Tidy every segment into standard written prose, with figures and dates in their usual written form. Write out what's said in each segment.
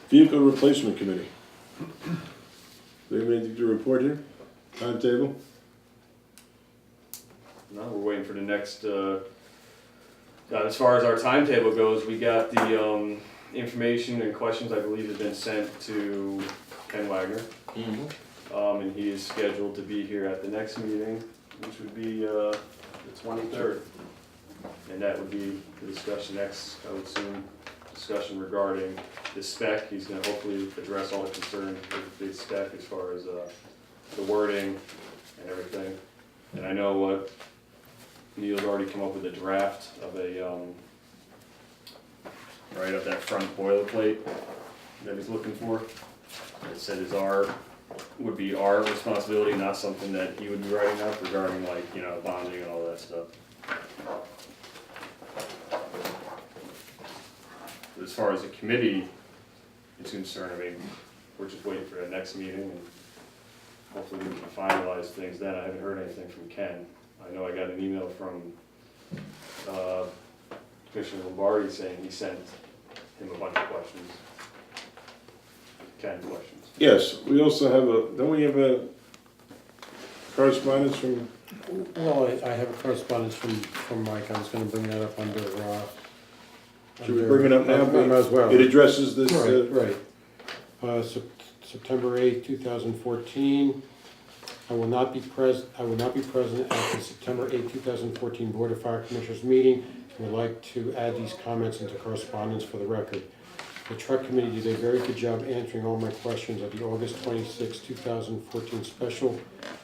Vehicle Replacement Committee. Do we have anything to report here? Timetable? No, we're waiting for the next, as far as our timetable goes, we got the, information and questions I believe have been sent to Ken Wagner. And he is scheduled to be here at the next meeting, which would be, the 23rd. And that would be the discussion next, I would assume, discussion regarding the spec. He's gonna hopefully address all the concerns with the spec as far as, the wording and everything. And I know what, Neil's already come up with a draft of a, right of that front boilerplate that he's looking for. It said would be our responsibility, not something that he would be writing up regarding like, you know, bonding and all that stuff. As far as the committee is concerned, I mean, we're just waiting for the next meeting and hopefully we can finalize things then. I haven't heard anything from Ken. I know I got an email from Commissioner Lombardi saying he sent him a bunch of questions. Ken questions. Yes, we also have don't we have a correspondence from? Well, I have a correspondence from Mike. I was gonna bring that up under, Should we bring it up now? Might as well. It addresses this. Right. September 8th, 2014. I will not be present at the September 8th, 2014 Board of Fire Commissioners meeting. I would like to add these comments into correspondence for the record. The truck committee did a very good job answering all my questions at the August 26, 2014 special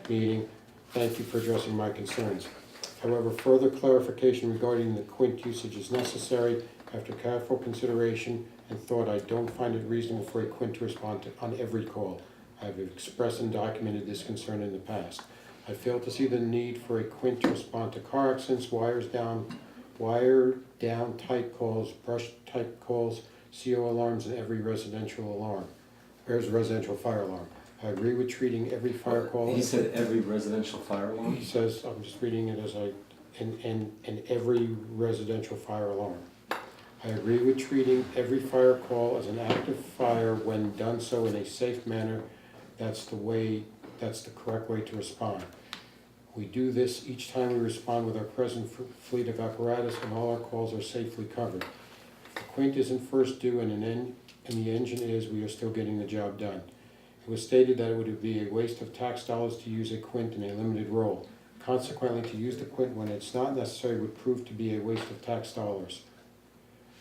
meeting. Thank you for addressing my concerns. However, further clarification regarding the quint usage is necessary. After careful consideration and thought, I don't find it reasonable for a quint to respond on every call. I have expressed and documented this concern in the past. I fail to see the need for a quint to respond to car accidents, wire down type calls, brush type calls, CO alarms, and every residential fire alarm. I agree with treating every fire call. He said every residential fire alarm? He says, I'm just reading it as in every residential fire alarm. I agree with treating every fire call as an active fire when done so in a safe manner. That's the correct way to respond. We do this each time we respond with our present fleet of apparatus, and all our calls are safely covered. If the quint isn't first due and the engine is, we are still getting the job done. It was stated that it would be a waste of tax dollars to use a quint in a limited role. Consequently, to use the quint when it's not necessary would prove to be a waste of tax dollars.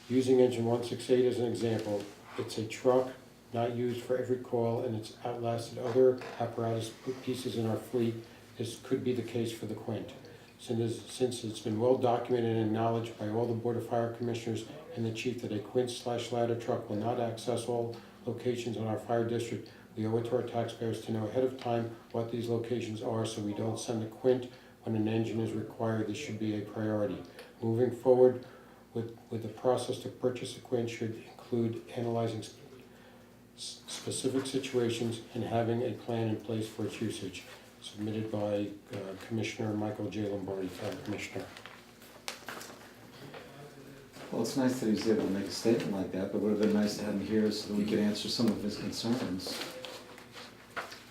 Using engine 168 as an example, it's a truck not used for every call, and it's outlasted other apparatus pieces in our fleet. This could be the case for the quint. Since it's been well documented and acknowledged by all the Board of Fire Commissioners and the Chief that a quint/ladder truck will not access all locations in our fire district, we owe it to our taxpayers to know ahead of time what these locations are so we don't send a quint when an engine is required. This should be a priority. Moving forward with the process to purchase a quint should include analyzing specific situations and having a plan in place for its usage. Submitted by Commissioner Michael J. Lombardi, Fire Commissioner. Well, it's nice that he was able to make a statement like that, but it would have been nice to have him here so that we could answer some of his concerns.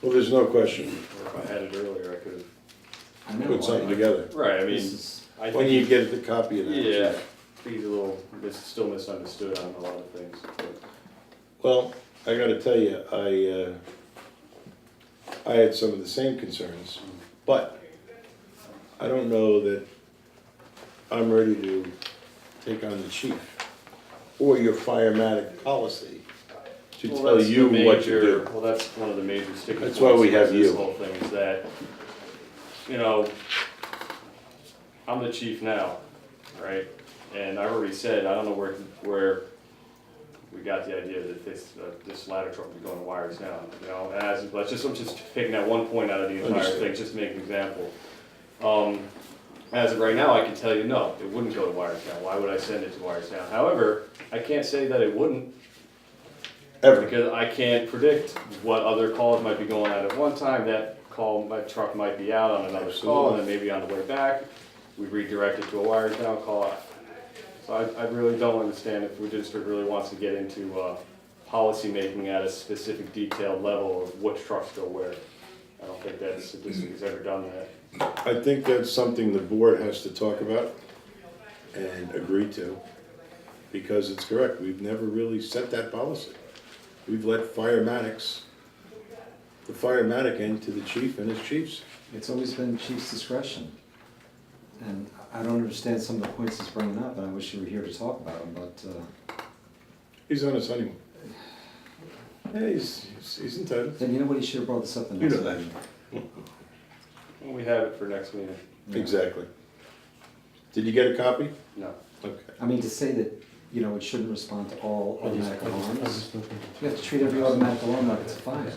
Well, there's no question. Or if I had it earlier, I could have. Put something together. Right, I mean, I When think you get the copy of that. yeah, he's a little, still misunderstood on a lot of things. But Well, I gotta tell you, I had some of the same concerns, but I don't know that I'm ready to take on the chief or your firematic policy to tell that's you the what to major- do. Well, that's one of the major sticking points. That's why we have with this you. whole thing is that, you know, I'm the chief now, right? And I already said, I don't know where we got the idea that this ladder truck would be going to wires now, you know, I'm just taking that one point out of the entire Understood. thing, just to make an example. As of right now, I can tell you, no, it wouldn't go to wires now. Why would I send it to wires now? However, I can't say that it wouldn't, Ever. because I can't predict what other calls might be going out at one time. That call, my truck might be out on another call, and then maybe on the way back, we redirect it to a wires down call. So I really don't understand if the district really wants to get into policymaking at a specific detailed level of which trucks go where. I don't think that the district has ever done that. I think that's something the board has to talk about and agree to, because it's correct, we've never really set that policy. We've let the firematic end to the chief and his chiefs. It's always been chief's discretion. And I don't understand some of the points he's bringing up, and I wish you were here to talk about them, but, He's on his honeymoon. Yeah, he's entitled. then you know what, he should have brought this up the You next know that. meeting. Well, we have it for next meeting. Yeah. Exactly. Did you get a copy? No. Okay. I mean, to say that, you know, it shouldn't respond to all I just automatic alarms, don't think you have to treat every automatic alarm like it's a fire.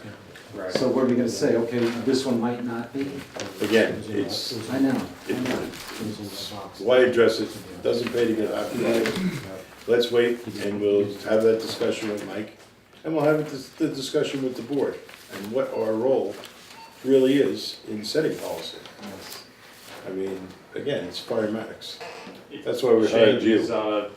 Right. So what are we gonna say, okay, this one might not be? Again, it's, I know. it- it was in the box. why address it? Doesn't pay to get out of Let's wait and we'll have that discussion with Mike. And we'll have the discussion with the board and what our role really is in setting policy. Yes. I mean, again, it's firematics. That's why we hired you. Changes on a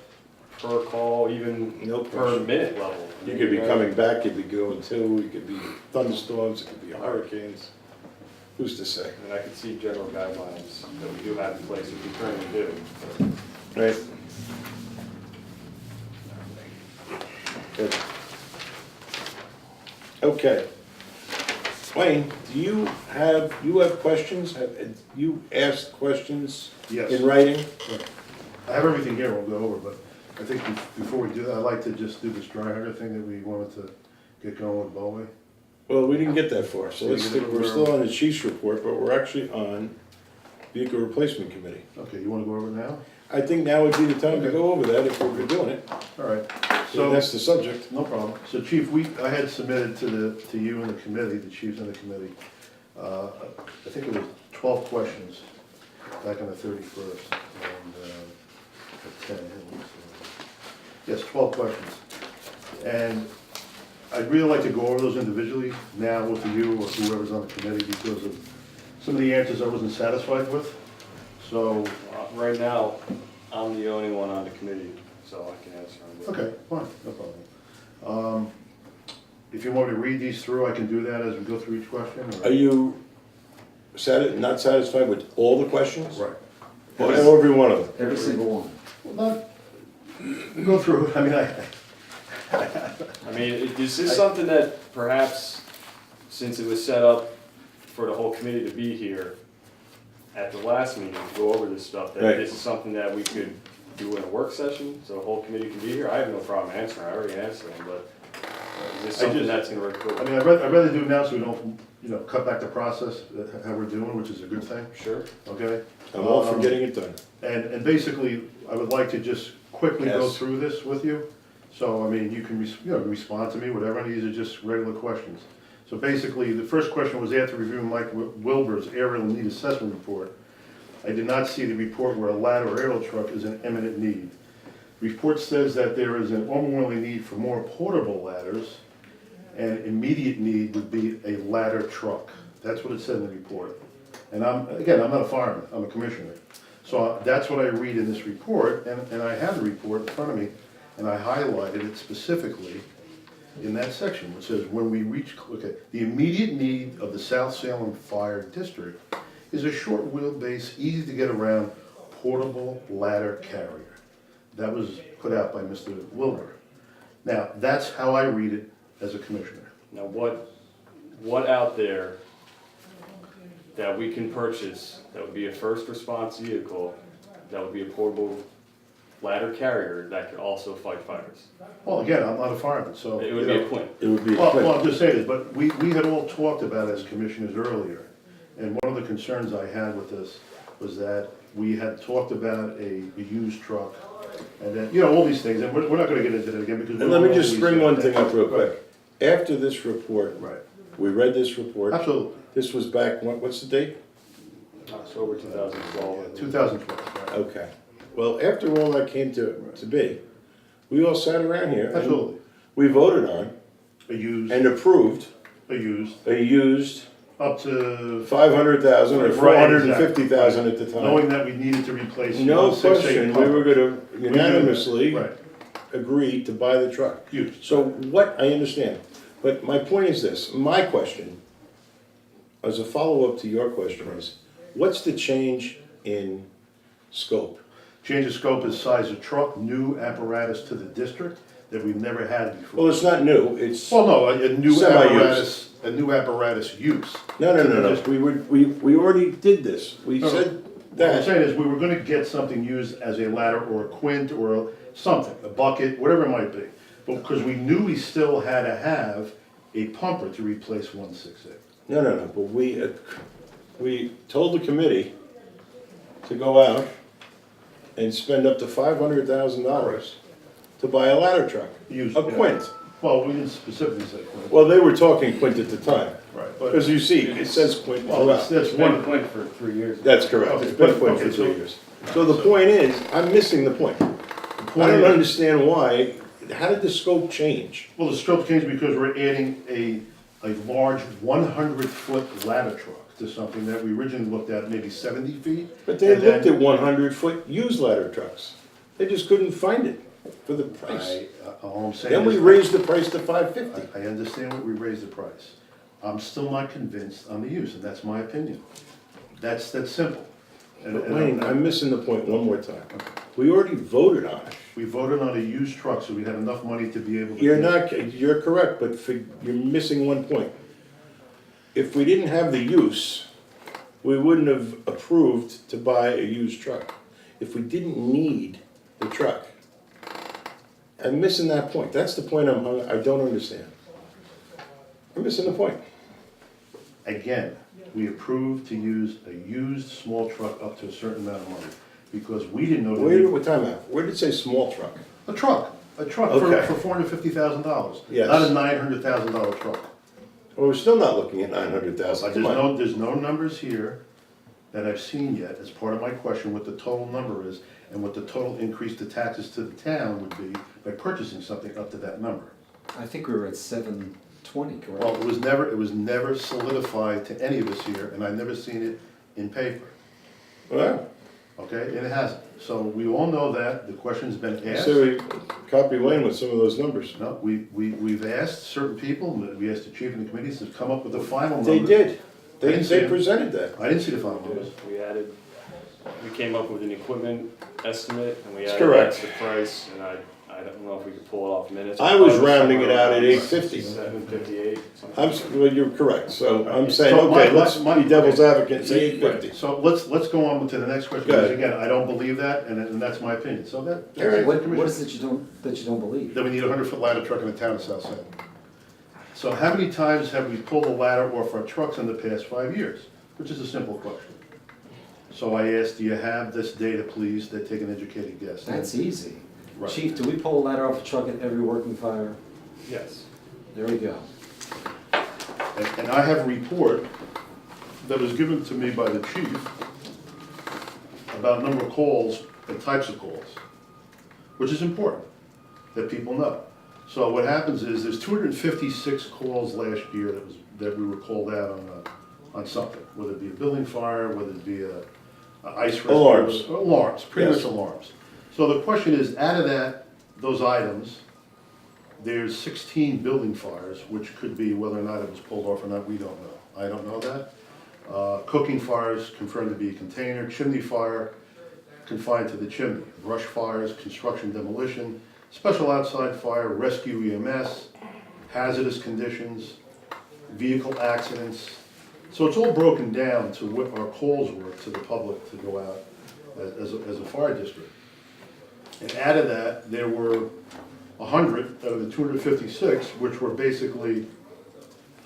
per call, even No per question. minute level. You could be coming back, you'd be going to, it could be thunderstorms, it could be hurricanes. Who's to say? And I could see general guidelines that we do have in place, which we currently do. Right? Good. Okay. Wayne, do you have questions? Have you asked questions Yes. in writing? I have everything here we'll go over, but I think before we do that, I'd like to just do this dry hugger thing that we wanted to get going with Bowway. Well, we didn't get that far, so We didn't- we're still on the chief's report, but we're actually on vehicle replacement committee. Okay, you wanna go over it now? I think now would be the time to go over that if we're doing it. All right, So so, that's the subject. no problem. So Chief, I had submitted to you and the committee, the chiefs and the committee, I think it was 12 questions back on the 31st, and, at 10, yes, 12 questions. And I'd really like to go over those individually now with you or whoever's on the committee because of some of the answers I wasn't satisfied with. So, Right now, I'm the only one on the committee, so I can answer on that. okay, fine, no problem. If you want me to read these through, I can do that as we go through each question, or? Are you not satisfied with all the questions? Right. Or every one of them? Every single one. Well, not, we'll go through, I mean, I mean, this is something that perhaps, since it was set up for the whole committee to be here at the last meeting, to go over this stuff, that Right. this is something that we could do in a work session, so the whole committee can be here. I have no problem answering, I already answered them, but is this something that's gonna work? I mean, I'd rather do it now so we don't, cut back the process, how we're doing, which is a good thing, Sure. okay? I'm all for getting it done. And basically, I would like to just quickly go Yes. through this with you. So, I mean, you can, respond to me, whatever, and these are just regular questions. So basically, the first question was after reviewing Mike Wilbur's aerial need assessment report. I did not see the report where a ladder or aerial truck is an imminent need. Report says that there is an overwhelming need for more portable ladders, and immediate need would be a ladder truck. That's what it said in the report. And I'm not a fireman, I'm a commissioner. So that's what I read in this report, and I have the report in front of me, and I highlighted it specifically in that section, which says, when we reach, okay, the immediate need of the South Salem Fire District is a short wheelbase, easy to get around, portable ladder carrier. That was put out by Mr. Wilbur. Now, that's how I read it as a commissioner. Now, what out there that we can purchase, that would be a first response vehicle, that would be a portable ladder carrier that could also fight fires? Well, again, I'm not a fireman, so. It would be a point. It would be Well, quick. I'm just saying this, but we had all talked about as commissioners earlier, and one of the concerns I had with this was that we had talked about a used truck, and then, all these things, and we're not gonna get into that again, because. And let me just we bring said one that. thing up real quick. After this report, Right, we read this report. absolutely, This was back, what's the date? October 2012. 2012, right, Okay. Well, after all that came to be, we all sat around here. and absolutely. We voted on A used, and approved a used, a used up to. 500,000 or Right, 450,000 at the time. Knowing that we needed to replace. No 168 question, we pump. were gonna We knew that, unanimously Right, agreed to buy the truck. Used. So what, I understand, but my point is this, my question, as a follow-up to your question is, what's the change in scope? Change of scope is size of truck, new apparatus to the district that we've never had before. Well, it's not new, it's, Well, no, a new Semi-used. apparatus use. no, to the district. we already did this, we No, no. said What I'm that. saying is, we were gonna get something used as a ladder or a quint or something, a bucket, whatever it might be. But because we knew we still had to have a pumper to replace 168. No, but we told the committee to go out and spend up to $500,000 to buy a ladder truck, Used, a yeah. quint. Well, we didn't specifically say quint. Well, they were talking quint at the time, Right, but, because you see, it says quint well, that's throughout. It's been Quint for 3 years. That's correct, Okay, it's been but- quint for okay, 3 so- years. So the point is, I'm missing the point. I don't understand why, how did the scope change? Well, the scope changed because we're adding a large 100-foot ladder truck to something that we originally looked at maybe 70 feet. But they and then- looked at 100-foot used ladder trucks. They just couldn't find it for the price. All I'm saying Then is. we raised the price to $550. I understand what we raised the price. I'm still not convinced on the use, and that's my opinion. That's simple. But Wayne, I'm missing the point one more time. We already voted on it. We voted on a used truck, so we had enough money to be able to. You're correct, but you're missing one point. If we didn't have the use, we wouldn't have approved to buy a used truck. If we didn't need the truck. I'm missing that point. That's the point I don't understand. I'm missing the point. Again, we approved to use a used small truck up to a certain amount of money, because we didn't know. What time out? Where did it say small truck? A truck Okay. for $450,000. Yes. Not a $900,000 truck. Well, we're still not looking at 900,000. Come on. There's no numbers here that I've seen yet, as part of my question, what the total number is, and what the total increase to taxes to the town would be by purchasing something up to that number. I think we were at 720, correct? Well, it was never solidified to any of us here, and I've never seen it in paper, Well, okay? And it hasn't. So we all know that, the question's been asked. so we copy Wayne with some of those numbers. No, we've asked certain people, we asked the chief and the committees to come up with the final They numbers. did. I didn't see They it. presented that. I didn't see the final numbers. We came up with an equipment estimate and we That's added that correct. to the price, and I don't know if we could pull it off minutes. I was rounding it out at 850. 758, something. Well, you're correct, so I'm saying, So my- okay, let's my- be devil's advocate and say 850. So let's go on to the next question, Go because ahead. again, I don't believe that, and that's my opinion, so that. All right. What is it you don't believe? That we need a 100-foot ladder truck in the town of South Salem. So how many times have we pulled a ladder off our trucks in the past 5 years? Which is a simple question. So I asked, do you have this data, please, that take an educated guess? That's easy. Right. Chief, do we pull a ladder off a truck at every working fire? Yes. There we go. And I have a report that was given to me by the chief about number of calls and types of calls, which is important, that people know. So what happens is, there's 256 calls last year that we were called out on something, whether it be a building fire, whether it be a ice rescue. Alarms. Alarms, pretty Yes. much alarms. So the question is, out of those items, there's 16 building fires, which could be whether or not it was pulled off or not, we don't know. I don't know that. Cooking fires confirmed to be a container, chimney fire confined to the chimney, brush fires, construction demolition, special outside fire, rescue EMS, hazardous conditions, vehicle accidents. So it's all broken down to what our calls were to the public to go out as a fire district. And out of that, there were 100 out of the 256, which were basically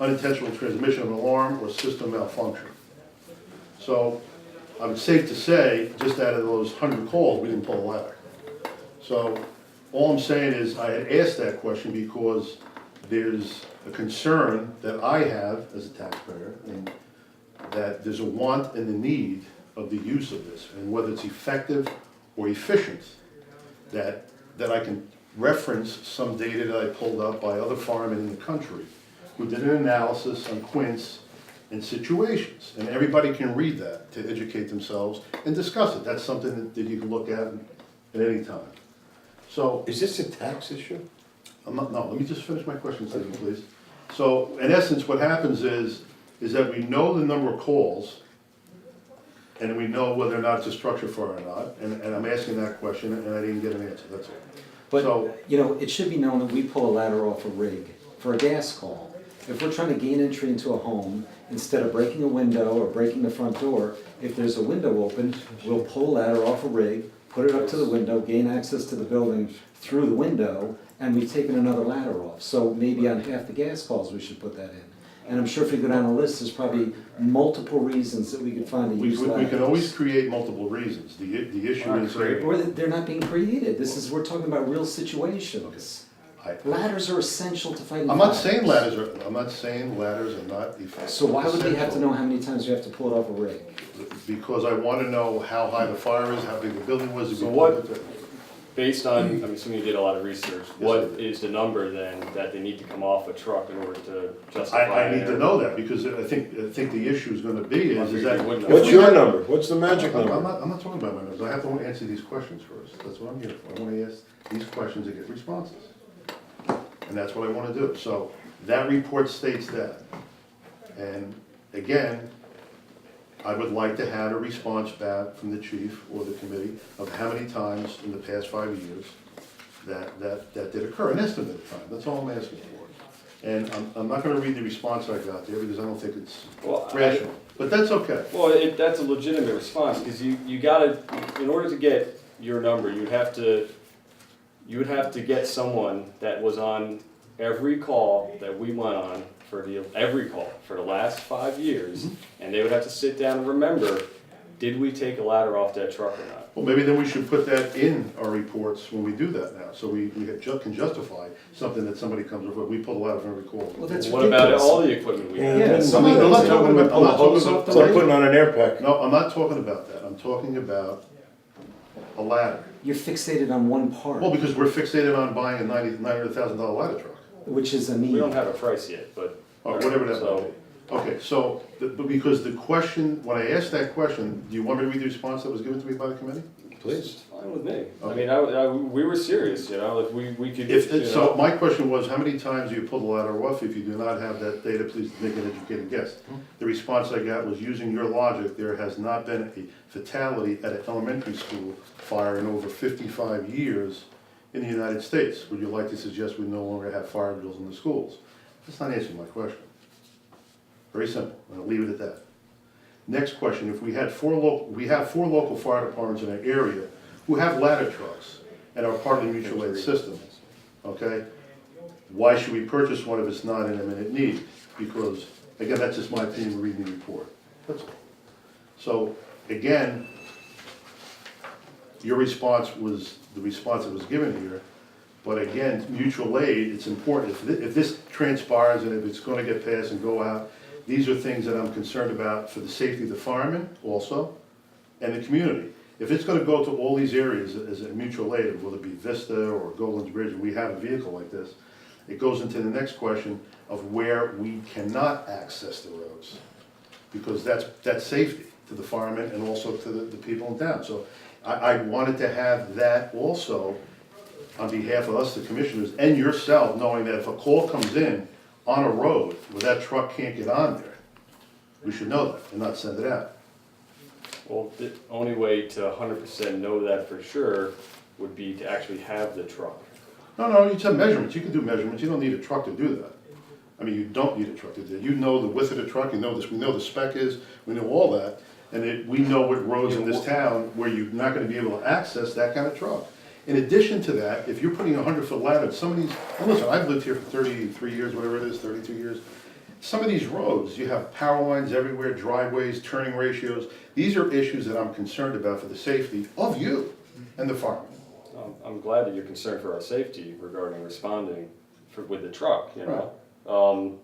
unintentional transmission of an alarm or system malfunction. So I would safe to say, just out of those 100 calls, we didn't pull a ladder. So all I'm saying is, I had asked that question because there's a concern that I have as a taxpayer, and that there's a want and the need of the use of this, and whether it's effective or efficient, that I can reference some data that I pulled up by other firemen in the country who did an analysis on quints and situations, and everybody can read that to educate themselves and discuss it. That's something that you can look at any time. So, Is this a tax issue? no, let me just finish my question, Stephen, please. So, in essence, what happens is that we know the number of calls, and we know whether or not it's a structure fire or not, and I'm asking that question, and I didn't get an answer, that's all. So- But, you know, it should be known that we pull a ladder off a rig for a gas call. If we're trying to gain entry into a home, instead of breaking a window or breaking the front door, if there's a window open, we'll pull a ladder off a rig, put it up to the window, gain access to the building through the window, and we've taken another ladder off. So maybe on half the gas calls, we should put that in. And I'm sure if we go down the list, there's probably multiple reasons that we could find to We use ladders. can always create multiple reasons, the issue is. Or they're not being created. We're talking about real situations. Ladders are essential to fighting I'm not fires. saying ladders are not effective. So why would we have to Essential. know how many times we have to pull it off a rig? Because I wanna know how high the fire is, how big the building was. So what, based on, I'm assuming you did a lot of research, what I did. is the number then that they need to come off a truck in order to justify? I need to know that, because I think the issue is gonna be is that. Wouldn't What's know. your number? What's the magic I'm number? not talking about my numbers, I have to answer these questions first, that's what I'm here for, I wanna ask these questions and get responses. And that's what I wanna do, so that report states that. And again, I would like to have a response back from the chief or the committee of how many times in the past 5 years that did occur, an estimate of time, that's all I'm asking for. And I'm not gonna read the response I got there, because I don't think it's Well, rational, but that's okay. Well, that's a legitimate response, because you gotta, in order to get your number, you would have to get someone that was on every call that we went on every call for the last 5 years, and they would have to sit down and remember, did we take a ladder off that truck or not? Well, maybe then we should put that in our reports when we do that now, so we can justify something that somebody comes over, we pull out of every call. Well, that's What about ridiculous. all the equipment we have? Yeah, Yeah, I'm somebody I'm not goes talking over and about- pull I'm the not talking hose about- off the It's like rig. putting on an air pack. No, I'm not talking about that, I'm talking about a ladder. You're fixated on one part, Well, because we're fixated on buying a $900,000 ladder truck, which is a We need. don't have a price yet, but. or whatever that So- might be. Okay, so, but because the question, when I asked that question, do you want me to read the response that was given to me by the committee? Please. Fine with me. I Okay. mean, we were serious, you know, if we could, you So know. my question was, how many times do you pull the ladder off? If you do not have that data, please make an educated guess. The response I got was, using your logic, there has not been a fatality at an elementary school fire in over 55 years in the United States. Would you like to suggest we no longer have fire drills in the schools? That's not answering my question. Very simple, and I'll leave it at that. Next question, if we have four local fire departments in an area who have ladder trucks and are part of the mutual aid system, okay? Why should we purchase one if it's not in imminent need? Because, again, that's just my opinion reading the report, that's all. So, again, your response was the response that was given here, but again, mutual aid, it's important, if this transpires and if it's gonna get passed and go out, these are things that I'm concerned about for the safety of the firemen also, and the community. If it's gonna go to all these areas as a mutual aid, whether it be Vista or Goldens Bridge, and we have a vehicle like this, it goes into the next question of where we cannot access the roads. Because that's safety to the firemen and also to the people in town. So I wanted to have that also on behalf of us, the commissioners, and yourself, knowing that if a call comes in on a road where that truck can't get on there, we should know that and not send it out. Well, the only way to 100% know that for sure would be to actually have the truck. No, you have measurements, you can do measurements, you don't need a truck to do that. I mean, you don't need a truck to do that. You know the width of the truck, you know this, we know the spec is, we know all that, and we know what roads in this town where you're not gonna be able to access that kind of truck. In addition to that, if you're putting a 100-foot ladder, some of these, and listen, I've lived here for 33 years, whatever it is, 32 years. Some of these roads, you have power lines everywhere, driveways, turning ratios. These are issues that I'm concerned about for the safety of you and the firemen. I'm glad that you're concerned for our safety regarding responding with the truck, you know?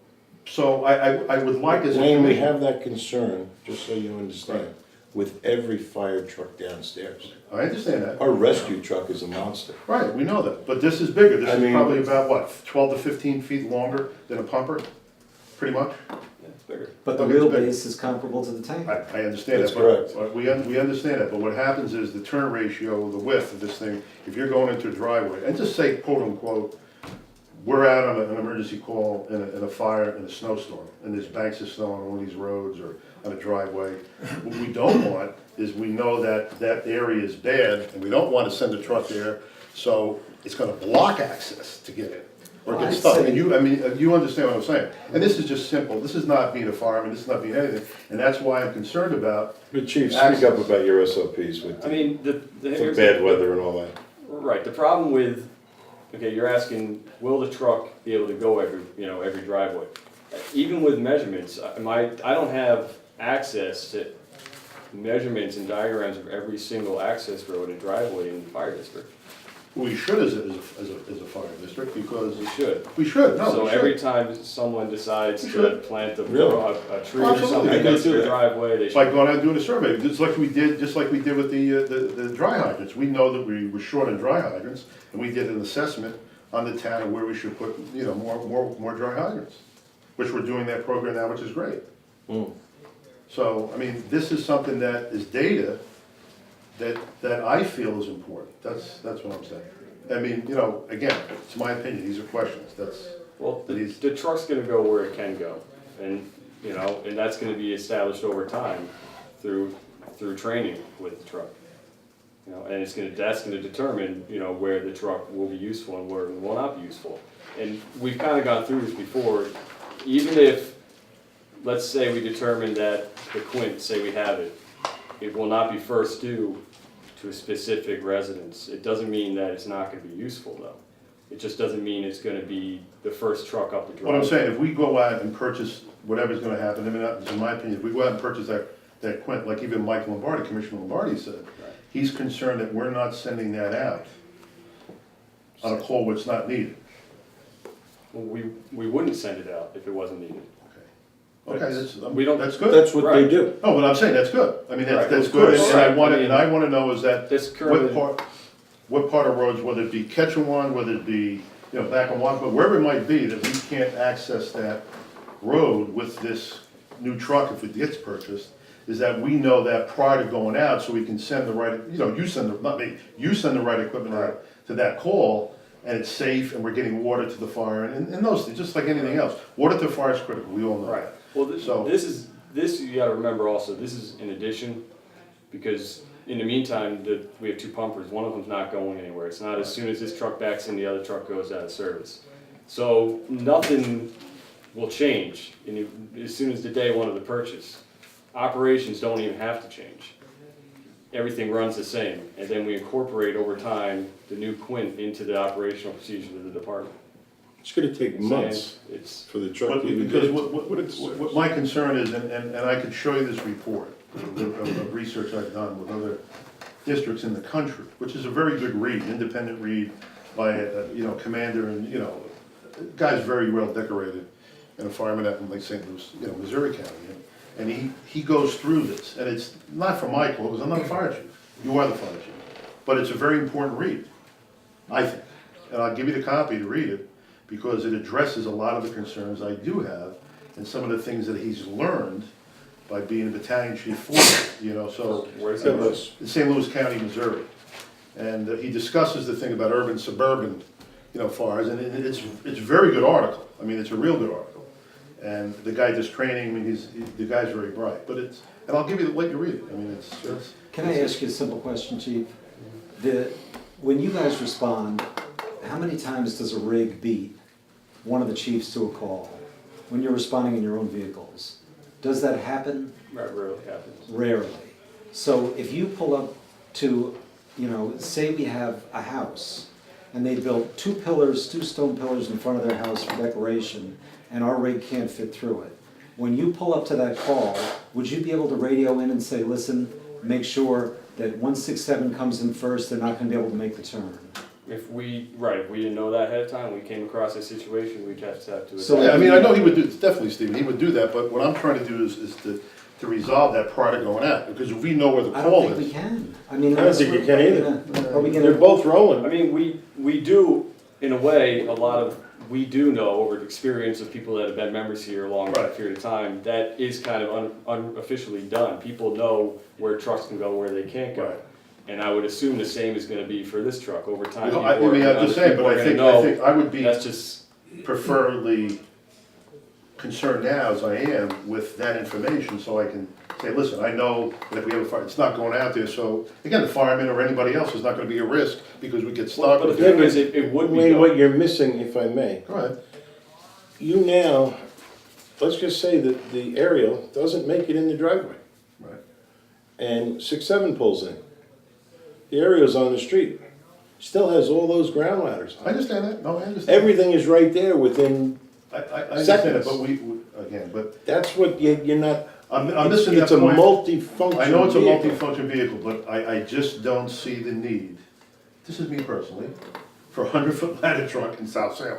So I would like as a Wayne, we commission. have that concern, just so you understand, with every fire truck downstairs. I understand that. Our rescue truck is a monster. Right, we know that, but this is bigger, this I is mean- probably about, what, 12 to 15 feet longer than a pumper, pretty much? Yeah, it's bigger bigger. But the Okay, it's big. wheelbase is comparable to the tank. I understand That's that, correct. but we understand that, but what happens is the turn ratio, the width of this thing, if you're going into a driveway, and just say quote unquote, we're out on an emergency call in a fire, in a snowstorm, and there's banks of snow on one of these roads or on a driveway. What we don't want is we know that that area is bad, and we don't want to send a truck there, so it's gonna block access to get in. Or get I'd stuck, say- and you understand what I'm saying. And this is just simple, this is not being a fireman, this is not being anything, and that's why I'm concerned about, But Chief, speak up about your SOPs with I mean, for here's bad weather and all that. Right, the problem with, okay, you're asking, will the truck be able to go every driveway? Even with measurements, I don't have access to measurements and diagrams of every single access road and driveway in the fire district. we should as a fire district, because We should. we should, no, So we every should. time someone decides We to should. plant a Really? tree or Absolutely, something they against do their that. driveway, they It's like should. going out and doing a survey, just like we did with the dry hydrants. We know that we were short on dry hydrants, and we did an assessment on the town of where we should put, more dry hydrants, which we're doing that program now, which is great. Mm. So, I mean, this is something that is data that I feel is important. That's what I'm saying. I mean, again, it's my opinion, these are questions, Well, these- the truck's gonna go where it can go, and, and that's gonna be established over time through training with the truck. And that's gonna determine, where the truck will be useful and where it will not be useful. And we've kinda gone through this before, even if, let's say we determine that the quint, say we have it, it will not be first due to a specific residence. It doesn't mean that it's not gonna be useful though. It just doesn't mean it's gonna be the first truck up the driveway. what I'm saying, if we go out and purchase whatever's gonna happen, I mean, in my opinion, if we go out and purchase that quint, like even Mike Lombardi, Commissioner Lombardi said, he's concerned that we're not sending that out on a call where it's not needed. Well, we wouldn't send it out if it wasn't needed. Okay, We don't- that's good. That's what they Right. do. No, but I'm saying that's good. I mean, Right. that's good, and I want Right. to, and I want to know is that, That's currently, what part of roads, whether it be Ketchawan, whether it be, back on Walk, but wherever it might be, that we can't access that road with this new truck if it gets purchased, is that we know that prior to going out, so we can send the right, not me, you send the right equipment out to that call, and it's safe, and we're getting water to the fire, and those things, just like anything else. Water to the fire is critical, we all know right, that. well, So- this you gotta remember also, this is in addition, because in the meantime, we have two pumpers, one of them's not going anywhere. It's not as soon as this truck backs in, the other truck goes out of service. So nothing will change as soon as the day one of the purchase. Operations don't even have to change. Everything runs the same, and then we incorporate over time the new quint into the operational procedures of the department. It's gonna take months It's, for the truck But to even because get. what my concern is, and I could show you this report of research I've done with other districts in the country, which is a very good read, independent read by a commander and, guy's very well decorated, and a fireman out in Lake St. Louis, Missouri County. And he goes through this, and it's not from my quote, because I'm not a fire chief. You are the fire chief. But it's a very important read, I think. And I'll give you the copy to read it, because it addresses a lot of the concerns I do have, and some of the things that he's learned by being a battalion chief for me, so. where's St. it? Louis. In St. Louis County, Missouri. And he discusses the thing about urban, suburban, fires, and it's a very good article. I mean, it's a real good article. And the guy does training, I mean, the guy's very bright, but and I'll give you, let you read it, I mean, it's. Can I ask you a simple question, Chief? When you guys respond, how many times does a rig beat one of the chiefs to a call when you're responding in your own vehicles? Does that happen? Right, rarely happens. Rarely. So if you pull up to, say we have a house, and they built two stone pillars in front of their house for decoration, and our rig can't fit through it. When you pull up to that call, would you be able to radio in and say, listen, make sure that 167 comes in first, they're not gonna be able to make the turn? If we didn't know that ahead of time, we came across a situation, we'd have to. So- Yeah, I mean, I know he would do, definitely, Stephen, he would do that, but what I'm trying to do is to resolve that prior to going out, because if we know where the I don't call think we is. can. I mean, I don't think you can either. Are we They're gonna, both I rolling. mean, we do, in a way, a lot of we do know over the experience of people that have been members here a long Right. period of time, that is kind of unofficially done. People know where trucks can go, where they can't go. Right. And I would assume the same is gonna be for this truck over time. I mean, I'm just saying, but I think I would be That's just, preferably concerned now as I am with that information, so I can say, listen, I know that if we have a fire, it's not going out there, so, again, the fireman or anybody else is not gonna be a risk, because we get stuck. but the thing is, it would be. Wayne, what you're missing, if I may, Go ahead. you now, let's just say that the aerial doesn't make it in the driveway, Right. and 6-7 pulls in. The aerial's on the street, still has all those ground ladders. I understand that, no, I understand. Everything is right there within, I understand it, seconds. but again, but that's what you're not, I'm missing that it's a point. multi-function I know it's a vehicle. multifunction vehicle, but I just don't see the need, this is me personally, for a 100-foot ladder truck in South Salem.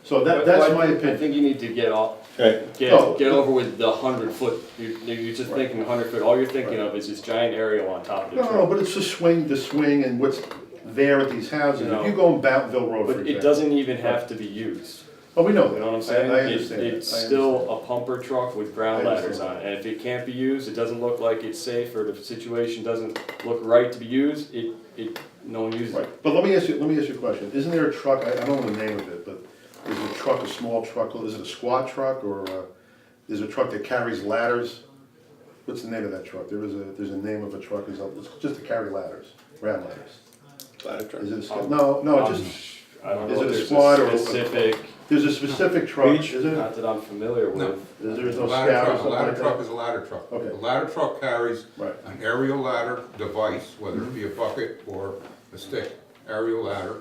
So that's my I opinion. think you need to get off, Okay, No. get over with the 100-foot, you're just thinking 100 foot, all you're thinking of is this giant aerial on top of the No, truck. but it's the swing and what's there at these houses. No. If you go on Bountville Road, for But example. it doesn't even have to be used, Oh, we know that. you know what I'm saying? I understand. It's I still a pumper truck with ground I ladders understand. on it, and if it can't be used, it doesn't look like it's safe, or the situation doesn't look right to be used, no one uses it. Right, but let me ask you a question. Isn't there a truck, I don't know the name of it, but is it a truck, a small truck, is it a squad truck, or is it a truck that carries ladders? What's the name of that truck? There's a name of a truck, it's just to carry ladders, round ladders. ladder truck. Is it a, no, just, I don't Is know it if a there's squad or a- specific, there's a specific truck, Beach? isn't it? not that I'm familiar No. with. There's no A ladder scout or truck, a something ladder like truck that? is a ladder truck. Okay. A ladder truck carries Right. an aerial ladder device, whether it be a bucket or a stick, aerial ladder.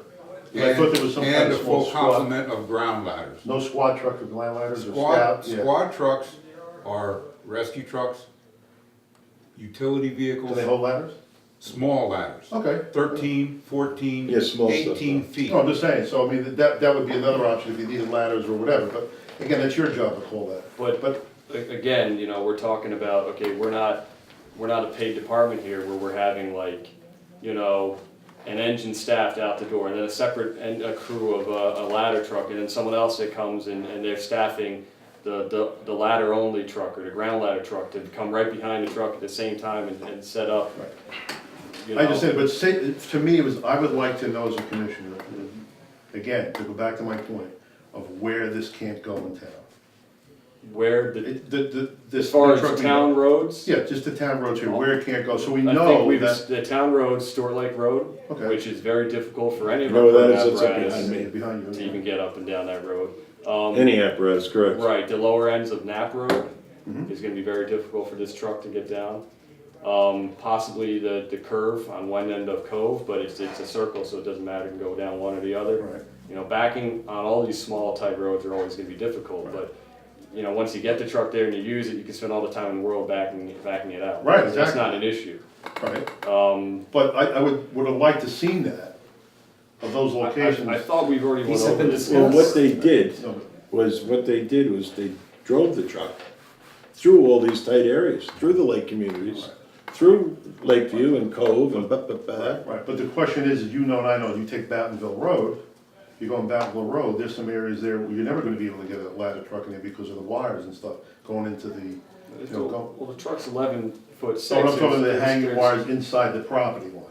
I thought there was some kind And a of small full squad. complement of ground ladders. No squad truck with land ladders or Squad, scout? Yeah. squad trucks are rescue trucks, utility Do vehicles, they hold ladders? small ladders. Okay. 13, 14, Yeah, small stuff, 18 though. feet. No, I'm just saying, so I mean, that would be another option if you needed ladders or whatever, but again, that's your job to call that. But again, you know, we're talking about, okay, we're not a paid department here where we're having like, you know, an engine staffed out the door and then a separate, and a crew of a ladder truck and then someone else that comes and they're staffing the ladder only truck or the ground ladder truck to come right behind the truck at the same time and set up. You I know. understand, but say, to me, it was, I would like to know as a commissioner, again, to go back to my point, of where this can't go in town. Where the, This. as far truck- as town roads, Yeah, just the town roads here, where it can't go, so we I think know we've, that. the town road, Store Lake Road, Okay. which is very difficult for any of No, our that current is- it's up apparatus behind me. Behind to you. even get up and down that road. Any apparatus, correct. Right, the lower ends of Knapp Road Mhm. is gonna be very difficult for this truck to get down. Possibly the curve on one end of Cove, but it's a circle, so it doesn't matter, you can go down one or the other. Right. You know, backing on all these small tight roads are always gonna be difficult, but, you know, once you get the truck there and you use it, you can spend all the time in the world backing it out. Right, That's exactly. not an issue. Right, but I would have liked to seen that, of those locations. I thought we've already went These have over been this. Well, what they did No, was they drove the truck through all these tight areas, through the lake communities, through Lakeview and Cove and Right, but the question is, you know and I know, you take Battenville Road, you go on Battenville Road, there's some areas there where you're never gonna be able to get a ladder truck in there because of the wires and stuff going into the, you know, go. Well, the truck's 11'6". So I'm talking about the There's- hanging there's- wires inside the property line.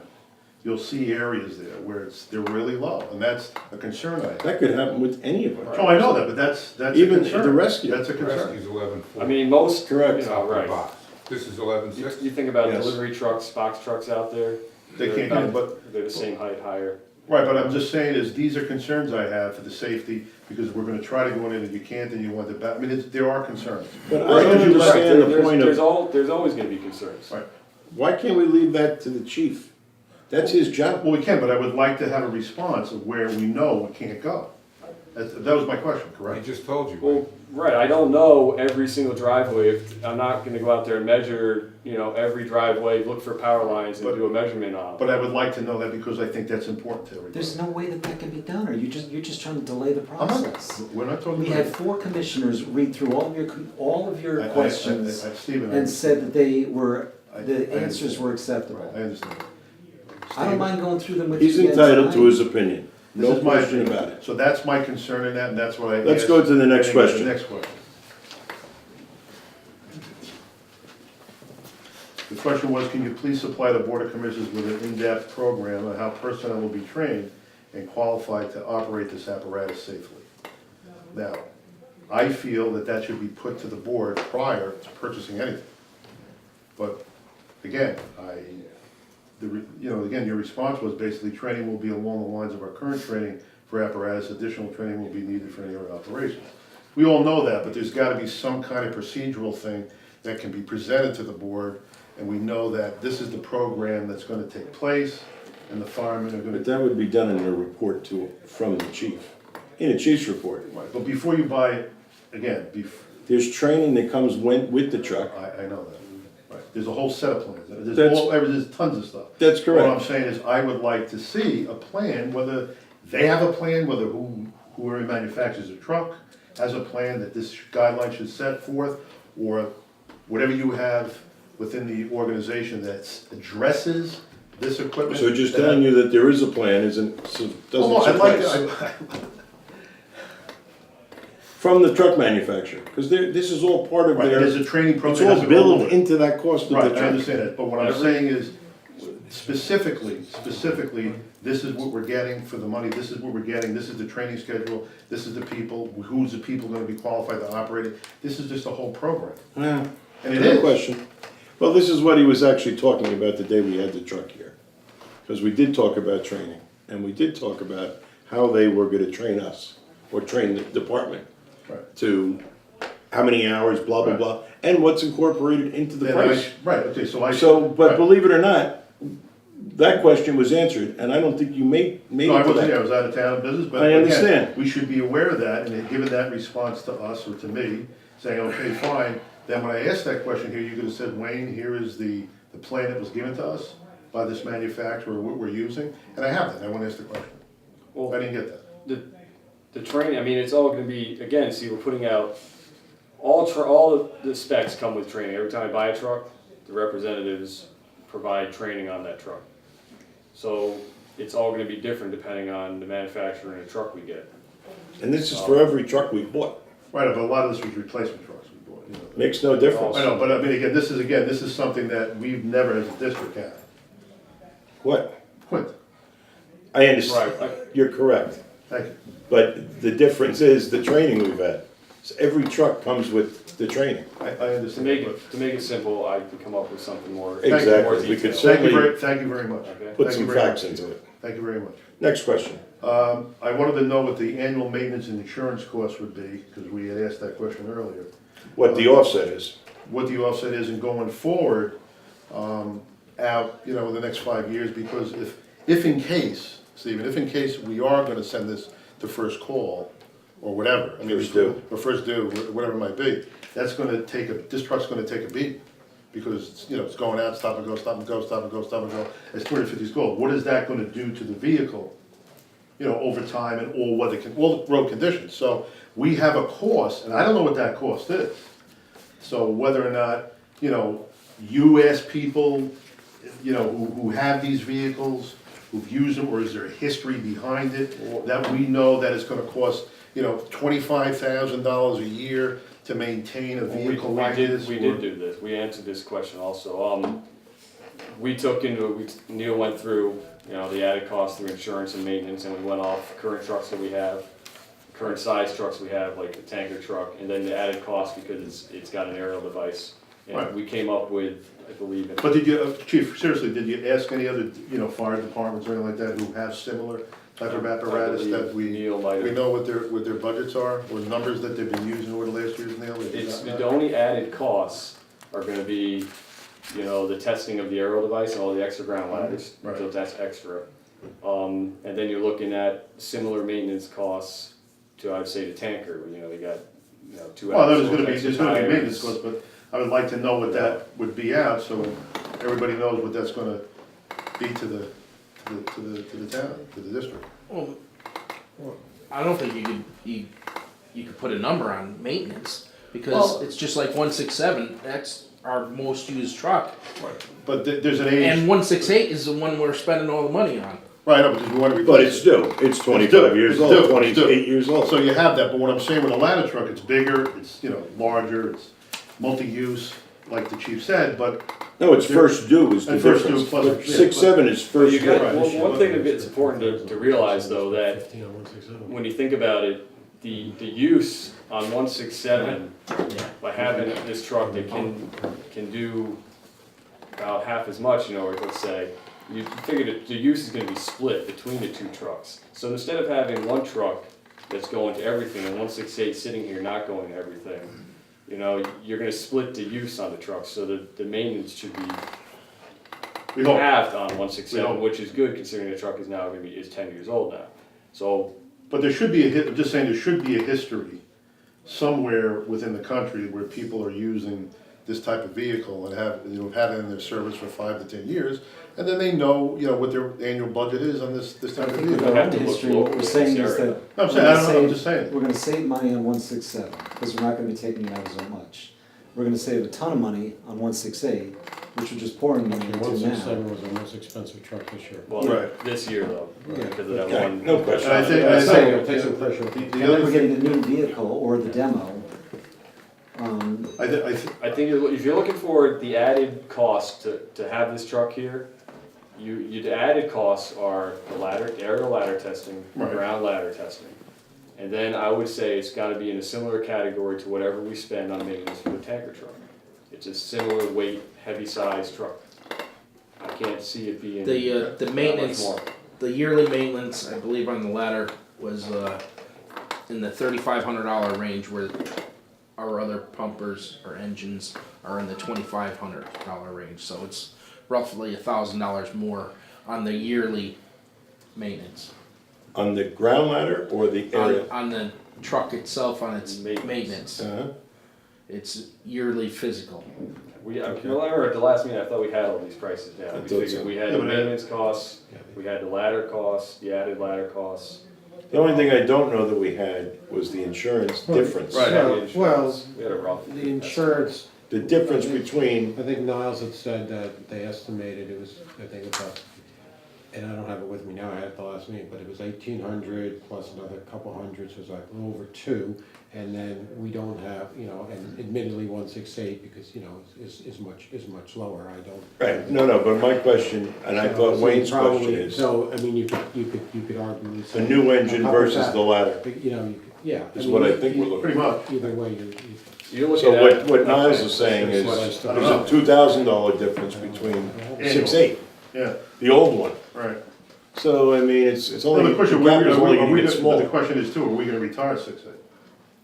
You'll see areas there where they're really low, and that's a concern I have. That could happen with any of them. Oh, I know that, but that's a Even concern. the rescue. That's a concern. Rescue's 11.4. I mean, most, you Correct. know, right. Box. This is 11.6. You think about Yes. delivery trucks, box trucks out there. They they're can't about- get it, but- They're the same height higher. Right, but I'm just saying is, these are concerns I have for the safety, because we're gonna try to go in and you can't, and you want the back, I mean, there are concerns. But I Right, don't because you left- understand the There's- point of, there's always gonna be concerns. Right. why can't we leave that to the chief? That's his job. Well, we can, but I would like to have a response of where we know we can't go. That was my question, I correct? just told you. Well, right, I don't know every single driveway. I'm not gonna go out there and measure, you know, every driveway, look for power lines and But- do a measurement on. But I would like to know that because I think that's important to everybody. There's no way that that can be done, or you're just trying to delay the I'm not, process. we're not talking We about. had 4 commissioners read through all of your questions Stephen, and said that they were, I the understand. answers were acceptable. Right, I understand. I don't mind going through them with you He's again entitled to tonight. his opinion. No is my question opinion. about it. So that's my concern in that, and that's what I. Let's asked- go to the next question. The next question. The question was, can you please supply the Board of Commissioners with an in-depth program on how personnel will be trained and qualified to operate this apparatus safely? Now, I feel that that should be put to the board prior to purchasing anything. But again, again, your response was basically training will be along the lines of our current training for apparatus. Additional training will be needed for any other operations. We all know that, but there's gotta be some kind of procedural thing that can be presented to the board, and we know that this is the program that's gonna take place, and the firemen are gonna. But that would be done in a report from the chief, in a chief's report. Right, but before you buy, again, There's training that comes with the truck. I know that. Right. There's a whole set of plans. That's- There's tons of stuff. That's What I'm correct. saying is, I would like to see a plan, whether they have a plan, whether whoever manufactures a truck has a plan that this guideline should set forth, or whatever you have within the organization that addresses this equipment. So just telling you that there is a plan doesn't I'd like suffice. to, From the truck manufacturer, because this is all part of right, their, there's a training it's program. all that has to go along built with it. into that cost of the Right, I truck. understand that, but what I'm saying is, specifically, this is what we're getting for the money, this is what we're getting, this is the training schedule, this is the people, who's the people gonna be qualified to operate it, this is just a whole program. Yeah, And it no is. question. Well, this is what he was actually talking about the day we had the truck here. Because we did talk about training, and we did talk about how they were gonna train us, or train the department Right. to how many hours, blah, blah, Right. blah, and what's incorporated into the Then price. right, okay, so I. So, but right. believe it or not, that question was answered, and I don't think you made No, I it to wasn't there, I that. was out of town in business, but I again, understand. we should be aware of that, and then given that response to us or to me, saying, okay, fine, then when I asked that question here, you could have said, Wayne, here is the plan that was given to us by this manufacturer, what we're using, and I have that, I want to ask the question. Well, I didn't get that. the training, I mean, it's all gonna be, again, see, we're putting out, all of the specs come with training. Every time I buy a truck, the representatives provide training on that truck. So it's all gonna be different depending on the manufacturer and the truck we get. And this is for every truck we bought. Right, but a lot of this was replacement trucks we bought, you know. Makes no difference. I know, but I mean, again, this is something that we've never as a district had. What? Quint, I understand. Right. You're correct. thank you. But the difference is the training we've had. So every truck comes with the training. I To understand. make but- it, to make it simple, I can come up with something more. Exactly. more We could detailed. certainly Thank you very much. Okay. put Thank some you very facts much. into it. Thank you very much. Next question. I wanted to know what the annual maintenance and insurance costs would be, because we had asked that question earlier. What the offset is. What the offset is and going forward, out, in the next 5 years, because if in case, Stephen, if in case we are gonna send this to first call, or whatever. I mean, First due. Or first due, whatever it might be, that's gonna this truck's gonna take a beat, because, it's going out, stop and go, stop and go, stop and go, stop and go, it's 250 gold. What is that gonna do to the vehicle, over time and all the road conditions? So we have a cost, and I don't know what that cost is. So whether or not, you ask people, who have these vehicles, who've used them, or is there a history behind it, that we know that it's gonna cost, $25,000 a year to maintain a vehicle like this? We did do this, we answered this question also. We took into it, Neil went through, the added cost through insurance and maintenance, and we went off current trucks that we have, current size trucks we have, like the tanker truck, and then the added cost because it's got an aerial device. Right. And we came up with, I believe, But did you, Chief, seriously, did you ask any other, fire departments or anything like that who have similar type of apparatus that Neil might we have. know what their budgets are, or numbers that they've been using over the last years, Neil? It's, the only added costs are gonna be, the testing of the aerial device and all the extra ground ladders, Right. so that's extra. And then you're looking at similar maintenance costs to, I'd say, the tanker, they got, 2 Well, axles, there's extra gonna be tires. maintenance costs, but I would like to know what that would be out, so everybody knows what that's gonna be to the town, to the district. Well, I don't think you could put a number on maintenance, because Well- it's just like 167, that's our most used truck. But there's an age. And 168 is the one we're spending all the money on. Right, no, because we want to But replace it's it. due, it's 25 years It's old, due, it's due. 28 years old. So you have that, but what I'm saying with a ladder truck, it's bigger, it's, you know, larger, it's multi-use, like the chief said, but No, it's first due is the And first difference. due plus- But yeah. 6.7 is Well, first you due. got, Right. one thing that it's important to realize though, that 15 on 167. when you think about it, the use on 167, by having this truck that can do about half as much, you know, or let's say, you figure that the use is gonna be split between the two trucks. So instead of having one truck that's going to everything and 168 sitting here not going to everything, you know, you're gonna split the use on the truck, so the maintenance should be we hope. halved on We 167, hope. which is good considering the truck is now gonna be, is 10 years old now. So, But there should be I'm just saying, there should be a history somewhere within the country where people are using this type of vehicle and have, you know, had it in their service for 5 to 10 years, and then they know, you know, what their annual budget is on this type I of think with vehicle. our have own to look history, what locally we're in saying this is area. that. I'm we're saying, I gonna don't know, I'm save- just saying. We're gonna save money on 167, because we're not gonna be taking out as much. We're gonna save a ton of money on 168, which we're just pouring money The into now. 167 was our most expensive truck this year. well, Right. this year though, Yeah. because of that Okay, one. no question. And I think, That's I it, take some think, pressure. the And other then we're thing, getting a new vehicle or the demo. I think if you're looking for the added cost to have this truck here, the added costs are the ladder, aerial ladder testing, Right. ground ladder testing. And then I would say it's gotta be in a similar category to whatever we spend on maintenance for the tanker truck. It's a similar weight, heavy size truck. I can't see it being The that much maintenance, more. the yearly maintenance, I believe on the ladder was in the $3,500 range, where our other pumpers or engines are in the $2,500 range. So it's roughly $1,000 more on the yearly maintenance. On the ground ladder or the area? On the truck itself, on its Maintenance. maintenance, Uh-huh. it's yearly physical. I remember at the last meeting, I thought we had all these prices down. I We thought figured so. we had Yeah, the but maintenance costs, we had the ladder costs, the added ladder costs. The only thing I don't know that we had was the insurance difference. Right. Well, We had a rough. the insurance, The difference between, I think Niles had said that they estimated it was, I think about, and I don't have it with me now, I had it the last meeting, but it was 1,800 plus another couple hundred, so it was like a little over 2. And then we don't have, you know, and admittedly 168, because, you know, is much lower, I don't. right, no, but my question, and I thought So Wayne's probably- question is, So, I mean, you could argue. and a say, new engine how about versus that? the ladder, You know, yeah. is mean, what I you- think we're looking pretty much. Either way, You're looking So at. what Niles is saying is, That's why I there's still- a $2,000 difference between Annual. 6.8, Yeah, the old one. right. So, I mean, it's Well, only, the the question, gap is only are gonna we, get but the smaller. question is too, are we gonna retire 6.8?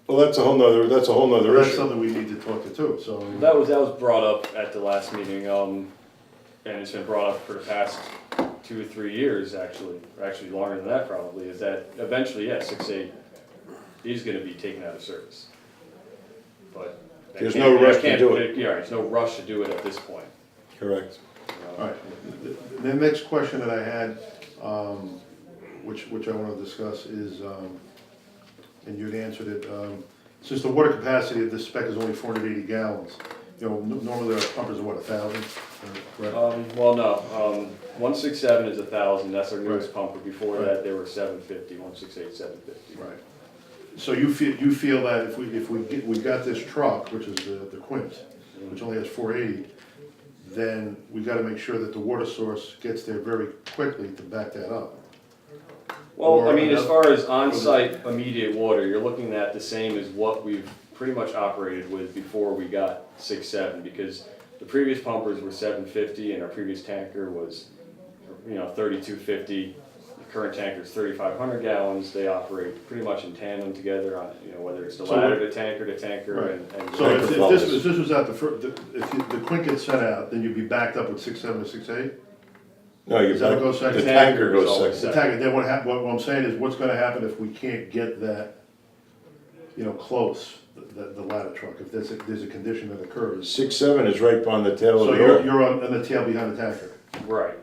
Well, that's a whole nother That's issue. something we need to talk to too, so. That was brought up at the last meeting, and it's been brought up for the past 2 or 3 years, actually, or actually longer than that probably, is that eventually, yeah, 6.8 is gonna be taken out of service. But. that There's can't- no rush that to can't- do it. Yeah, there's no rush to do it at this point. Correct. you know. All right, the next question that I had, which I wanna discuss is, and you'd answered it, since the water capacity of this spec is only 480 gallons, you know, normally our pumpers are what, 1,000? Correct? Well, no, 167 is 1,000, that's our newest Right. pumper, before Right. that, they were 750, 168, 750. Right. So you feel that if we got this truck, which is the Quint, which only has 480, then we gotta make sure that the water source gets there very quickly to back that up. Well, I Or mean, as another- far as on-site immediate water, you're looking at the same as what we've pretty much operated with before we got 6.7, because the previous pumpers were 750 and our previous tanker was, 3,250. The current tanker is 3,500 gallons, they operate pretty much in tandem together on, whether it's the So ladder what- to tanker Right. and. So if Tanker this flows. was out if the Quint gets sent out, then you'd be backed up with 6.7 or 6.8? No, you're Does that back, go the second? tanker is goes always second. The tanker, then what I'm saying is, what's gonna happen if we can't get that, close, the ladder truck, if there's a condition that occurs? 6.7 is right on the tail of So the you're, road. you're on the tail behind the tanker. Right.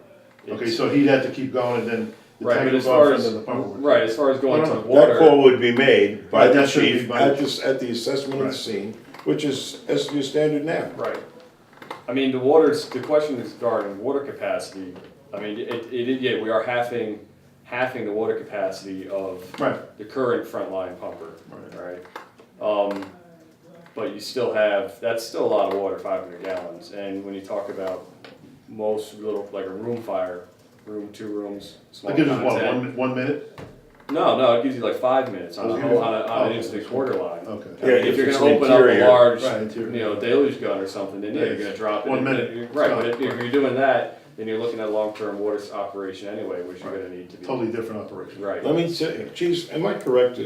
Okay, It's- so he'd have to keep going and then the Right, tanker but would as go far off as, and then the pumper would. right, as far as going to No, the no. water. That call would be made by Right, the that should be chief by at the- at the assessment of the Right. scene, which is your standard now. Right. I mean, the question is regarding water capacity. I mean, yeah, we are halving halving the water capacity of Right. the current frontline pumper, Right. right? But you still have, that's still a lot of water, 500 gallons, and when you talk about most little, like a room fire, room, 2 rooms, small That gives us what, content. 1 minute? No, it gives you like 5 minutes on Oh, a, you do? on an Oh, instant okay. quarter line. Okay. I mean, if you're it's gonna an open up a interior. large, Right, interior. deluge gun or something, then yeah, you're gonna drop it. 1 in. minute. Right, but Stop. if you're doing that, then you're looking at long-term water operation anyway, which you're gonna need to be. Totally different operation. Right. Let me say, geez, am I correct?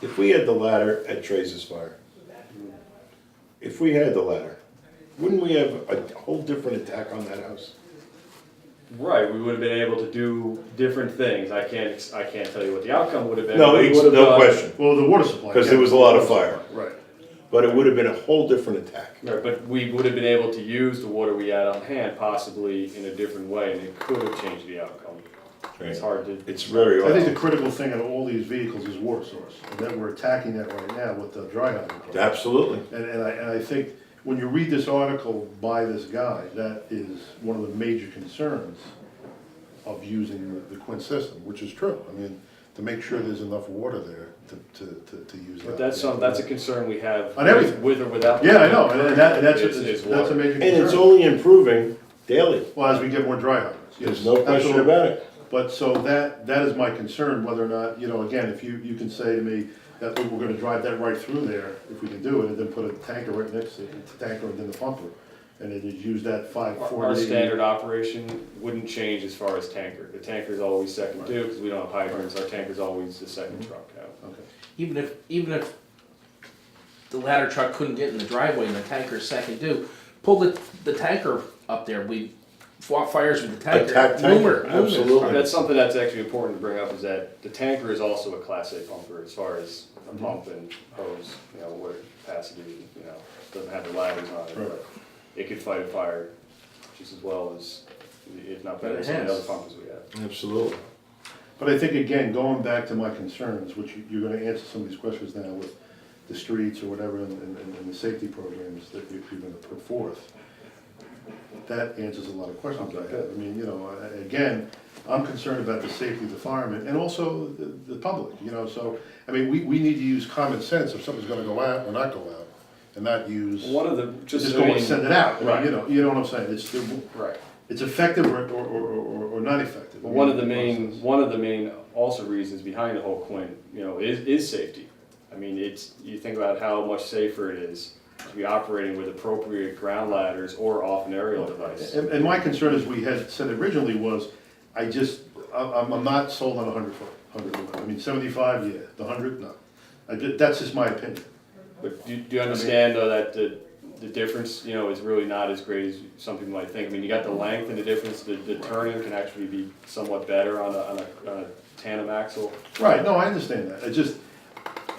If we had the ladder at Trace's fire, if we had the ladder, wouldn't we have a whole different attack on that house? Right, we would have been able to do different things. I can't tell you what the outcome would have been. No, We would have no done- question, Well, the water supply. 'Cause there was a lot of fire. Right. but it would have been a whole different attack. Right, but we would have been able to use the water we had on hand possibly in a different way, and it could have changed the outcome. It's hard to. It's very I think the hard. critical thing of all these vehicles is water source, and that we're attacking that right now with the dry hydrant program. Absolutely. And I think when you read this article by this guy, that is one of the major concerns of using the Quinn system, which is true. I mean, to make sure there's enough water there to use that. But that's a concern we have. On everything. With or without. Yeah, I know, and that's Is a water. major And it's concern. only improving daily. Well, as we get more dry hydrants, yes. There's no question absolutely. about it. But so that is my concern, whether or not, again, if you can say to me that look, we're gonna drive that right through there, if we can do it, and then put a tanker right next to it, the tanker and then the pumper, and then just use that 4 Our to 8. standard operation wouldn't change as far as tanker. The tanker's always second too, because we don't have hydrants. Our tanker's always the second truck out. Okay. Even if the ladder truck couldn't get in the driveway and the tanker's second due, pull the tanker up there, we fought fires with the tanker. Attack tanker, numerous absolutely. times. That's something that's actually important to bring up, is that the tanker is also a Class A pumper as far as a pump and hose, water capacity, doesn't have the ladders on it, Right. but it could fight a fire just as well as, if not better, than some of the other pumpers we have. Absolutely. But I think, again, going back to my concerns, which you're gonna answer some of these questions now with the streets or whatever, and the safety programs that you're gonna put forth, that answers a lot of questions I have. I mean, again, I'm concerned about the safety of the firemen and also the public, so, I mean, we need to use common sense if something's gonna go out or not go out, and not use, One of the, just go and send it out. I mean, Right. you know what I'm saying? right. It's effective or not effective. But one of the main also reasons behind the whole Quinn, is safety. I mean, you think about how much safer it is to be operating with appropriate ground ladders or off an aerial device. And my concern, as we had said originally, was I'm not sold on 100 foot, 100 foot. I mean, 75, yeah, the 100, no. That's just my opinion. But do you understand though that the difference, is really not as great as some people might think? I mean, you got the length and the difference, the turning can actually be somewhat better on a tandem axle. Right, no, I understand that. It just,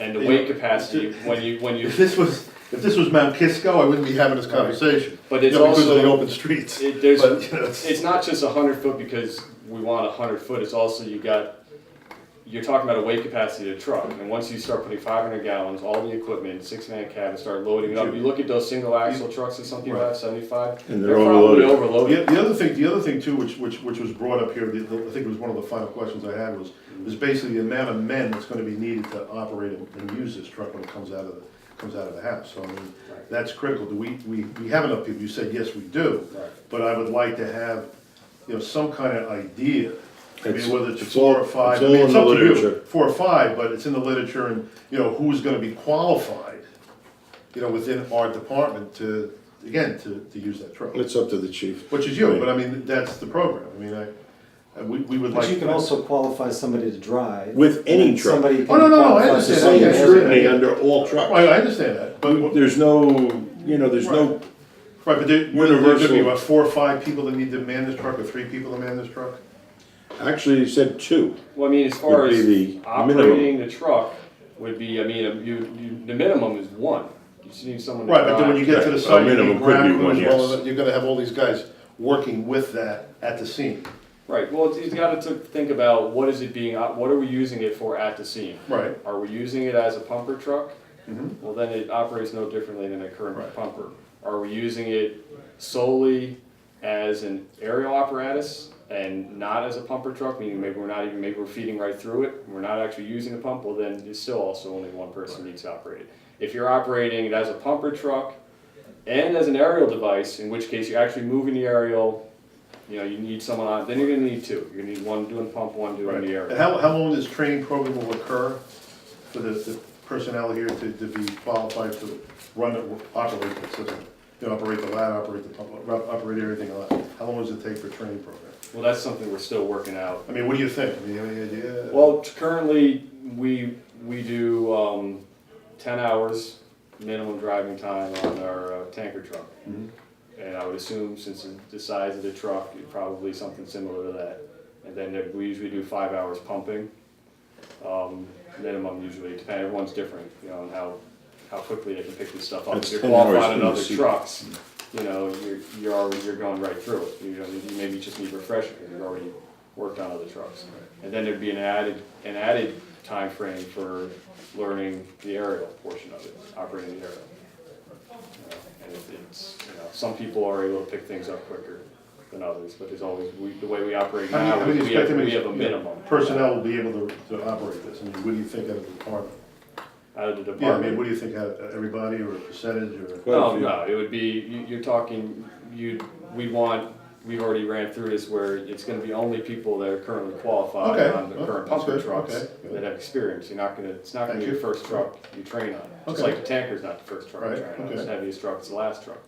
And the weight capacity, when you, if this was Mount Kisco, I wouldn't be having this conversation. But it's Because of the also, open streets. But, it's- it's not just 100 foot because we want 100 foot, it's also you're talking about a weight capacity of the truck, and once you start putting 500 gallons, all the equipment, 6-man cabin, start loading it up, you look at those single axle trucks that some people have, 75, And they're they're probably overloaded. overloaded. The other thing too, which was brought up here, I think it was one of the final questions I had was basically the amount of men that's gonna be needed to operate and use this truck when it comes out of the house. So I mean, that's critical. Do we have enough people? You said yes, we do. Right. But I would like to have, some kind of idea. I It's- mean, whether it's it's 4 all- or 5, it's I all mean, in it's the up to you, literature. 4 or 5, but it's in the literature and, who's gonna be qualified, within our department to use that truck. It's up to the chief. Which is you, but I mean, that's the program. I mean, we would like. But you can also qualify somebody to drive. With any and truck. Somebody Oh, no, can no, I qualify to understand. Same Yeah, serve scrutiny as- under all trucks. Right, I understand that, but, There's no, there's no, right, but there's gonna be Universal. about 4 or 5 people that need to man this truck, or 3 people to man this truck? actually, you said 2. Well, I mean, as far Would be as the operating the truck would be, I mean, the minimum is 1. You just need someone to Right, but then when you drive. get to the Right, site, you minimum need could be ground one, crews, all of yes. that. You're gonna have all these guys working with that at the scene. Right, well, you've got to think about what are we using it for at the scene? Right. Are we using it as a pumper truck? Mhm. Well, then it operates no differently than a current Right. pumper. Are we using it solely as an aerial apparatus? and not as a pumper truck, meaning maybe we're feeding right through it, and we're not actually using the pump, well then it's still also only one person needs to operate it. If you're operating it as a pumper truck and as an aerial device, in which case you're actually moving the aerial, you need someone on, then you're gonna need two. You're gonna need one doing the pump, one doing the aerial. And how long this training program will occur for the personnel here to be qualified to run it, operate the system? Operate the ladder, operate the pump, operate everything else. How long does it take for a training program? Well, that's something we're still working out. I mean, what do you think? I mean, you have any idea? Well, currently, we do 10 hours minimum driving time on our tanker truck. Mhm. And I would assume, since the size of the truck, probably something similar to that. And then we usually do 5 hours pumping. Minimum usually, depending, everyone's different, on how quickly they can pick this stuff up. That's If you're 10 hours qualified on in the other seat. trucks, you're going right through it. You maybe just need refresher, because you've already worked on other trucks. And then there'd be an added time frame for learning the aerial portion of it, operating the aerial. And it's, some people are able to pick things up quicker than others, but there's always, the way we operate now, How do you we expect have a minimum. personnel will be able to operate this? I mean, what do you think out of the department? Out of the Yeah, I department. mean, what do you think, out of everybody, or a percentage, or? No, it would be, you're talking, we've already ran through this where it's gonna be only people that are currently qualified Okay, on the current that's pumper good, trucks okay, good. that have experience. It's not gonna be Thank the you. first truck you train on. Just Okay. like the tanker's not the first truck you Right, train on, it's okay. the heaviest truck, it's the last truck.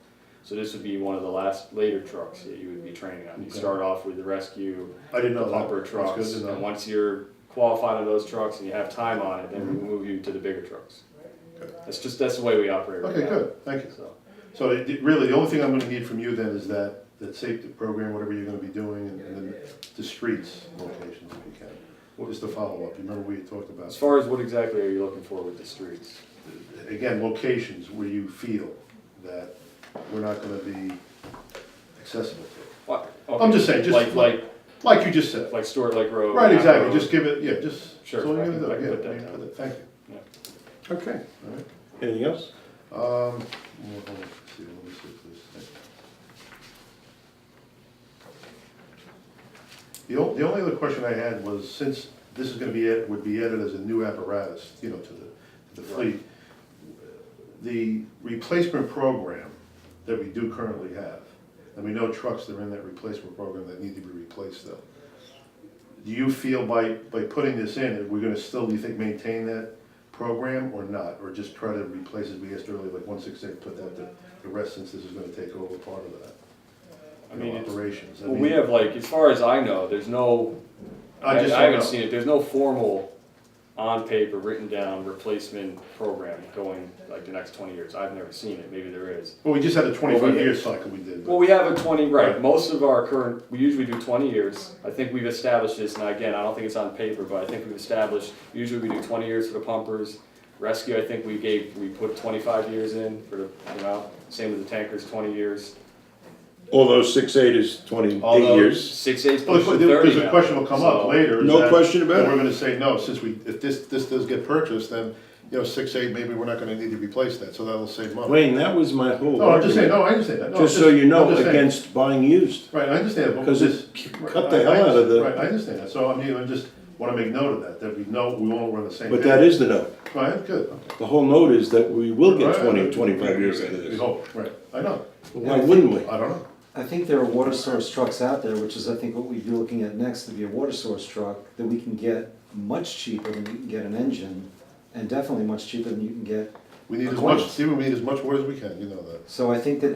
So this would be one of the later trucks that you would be training on. You Okay. start off with the rescue, I didn't know that. pumper That's trucks, good to know. and once you're qualified on those trucks and you have time on it, then we move you to the bigger trucks. Okay. That's the way we operate right Okay, now. good, thank you. So, So really, the only thing I'm gonna need from you then is that safety program, whatever you're gonna be doing, and then the streets locations, if you can. Just to follow up, you remember we talked as about, far as what exactly are you looking for with the streets? again, locations where you feel that we're not gonna be accessible to. What? I'm just saying, just like you just said. like Stuart Lake Road. Right, Map exactly, Road. just give it, yeah, just, Sure, that's all you're gonna I can do, put yeah, that down. thank you. Okay. All right. Anything else? Well, hold on, let's see, let me see if this. The only other question I had was, since this is gonna would be added as a new apparatus, to the fleet, the replacement program that we do currently have, and we know trucks that are in that replacement program that need to be replaced still. Do you feel by putting this in, that we're gonna still, do you think, maintain that program or not? Or just try to replace, as we asked earlier, like 168, put that to the rest, since this is gonna take over part of that? I mean, Operations. Well, we have as far as I know, there's no, I just haven't don't know. seen it, there's no formal on paper, written down replacement program going like the next 20 years. I've never seen it, maybe there is. Well, we just had a Well, 25-year cycle we did. Well, we have a 20, right, Right. most of our current, we usually do 20 years. I think we've established this, and again, I don't think it's on paper, but I think we've established, usually we do 20 years for the pumpers. Rescue, I think we put 25 years in for the, same with the tankers, 20 years. Although 6.8 is 28 Although years. 6.8 Well, pushing 30 there's a now. question will come up So- later. is No that- question about that it. We're gonna say, no, since if this does get purchased, then, 6.8, maybe we're not gonna need to replace that, so that'll save money. Wayne, that was my whole No, I'm just saying, argument. no, I understand that. No, Just so you know, I'm just saying. against buying used. Right, I understand, but Because this. it cut the hell out of the. Right, I understand that, so I just wanna make note of that we know we won't run the same. But that is the note. Right, good. The whole note is that we will get Right, 20, right. 25 years out of We this. hope, right, I know, Why wouldn't we? I don't know. I think there are water source trucks out there, which is I think what we'd be looking at next, to be a water source truck that we can get much cheaper than you can get an engine, and definitely much cheaper than you can get. We need A as coin. much, Stephen, we need as much wood as we can, you know that. So I think there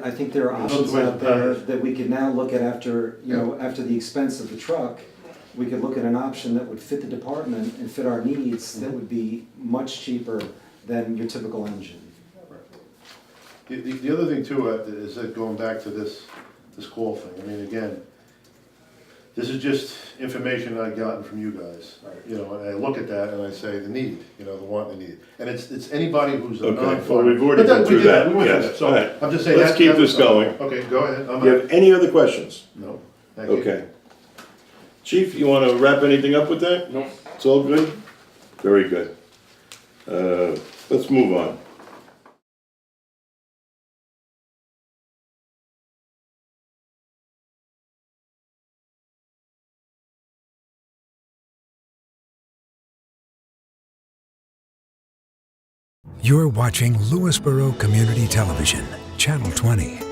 are Those options ways out of there buying. that we could now look at after, after the expense of the truck. We could look at an option that would fit the department and fit our needs, that would be much cheaper than your typical engine. The other thing too, is that going back to this call thing, I mean, again, this is just information I've gotten from you guys. And I look at that and I say the need, the want and the need. And it's anybody who's a Okay, non-farmer. well, we've already But been we through did that, we went through yes. that. So All right. I'm just saying. Let's that- keep that was this going. Okay, go ahead. Do you have any other questions? No, thank you. Okay. Chief, you want to wrap anything up with that? Nope. It's all good? Very good. Let's move on. You're watching Lewisboro Community Television, Channel 20.